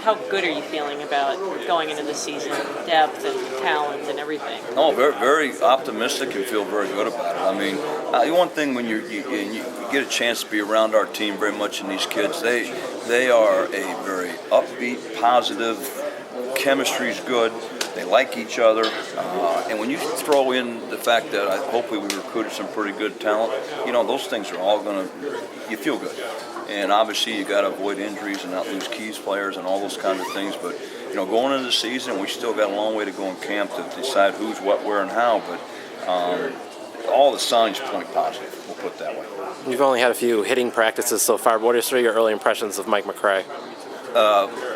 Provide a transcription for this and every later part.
how good are you feeling about going into the season, depth and talent and everything? Oh, very, very optimistic and feel very good about it. I mean, one thing when you get a chance to be around our team very much in these kids, they are a very upbeat, positive, chemistry's good. They like each other, and when you throw in the fact that hopefully we recruited some pretty good talent, those things are all you feel good. And obviously you got to avoid injuries and not lose keys players and all those kinds of things. But going into the season, we still got a long way to go in camp to decide who's what, where, and how. But all the signs point positive. We'll put it that way. You've only had a few hitting practices so far. What are some of your early impressions of Mike McCray?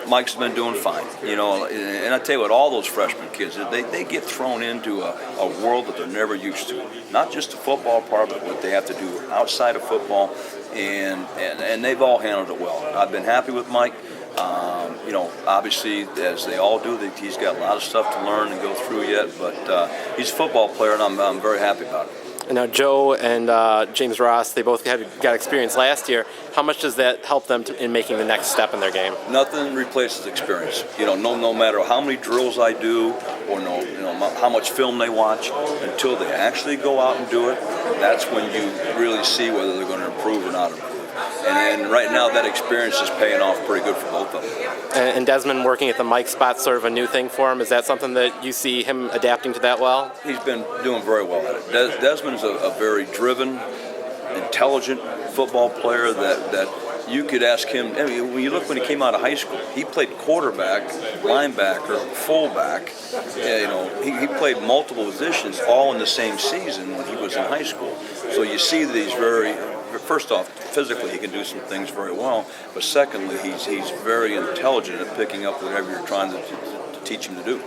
Mike's been doing fine, and I tell you what, all those freshman kids, they get thrown into a world that they're never used to. Not just the football part, but what they have to do outside of football, and they've all handled it well. I've been happy with Mike. Obviously, as they all do, he's got a lot of stuff to learn and go through yet, but he's a football player, and I'm very happy about it. And now Joe and James Ross, they both got experience last year. How much does that help them in making the next step in their game? Nothing replaces experience. No matter how many drills I do or how much film they watch, until they actually go out and do it, that's when you really see whether they're going to improve or not improve. And right now, that experience is paying off pretty good for both of them. And Desmond working at the Mike spot, sort of a new thing for him. Is that something that you see him adapting to that well? He's been doing very well at it. Desmond's a very driven, intelligent football player that you could ask him. I mean, when he came out of high school, he played quarterback, linebacker, fullback. He played multiple positions all in the same season when he was in high school. So you see that he's first off, physically he can do some things very well, but secondly, he's very intelligent at picking up whatever you're trying to teach him to do.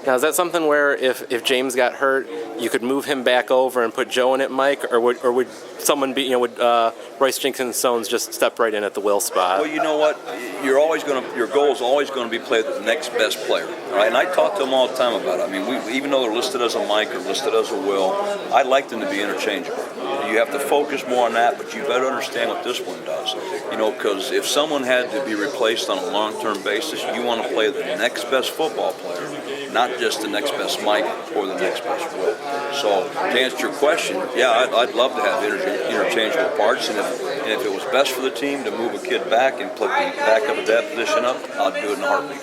Now, is that something where if James got hurt, you could move him back over and put Joe in at Mike, or would someone be, would Royce Jenkins-Stone just step right in at the will spot? Well, you know what? Your goal is always going to be play the next best player, right? And I talk to them all the time about it. I mean, even though they're listed as a Mike or listed as a Will, I like them to be interchangeable. You have to focus more on that, but you better understand what discipline does. Because if someone had to be replaced on a long-term basis, you want to play the next best football player, not just the next best Mike or the next best Will. So to answer your question, yeah, I'd love to have interchangeable parts, and if it was best for the team to move a kid back and put the backup of that position up, I'd do it in a heartbeat.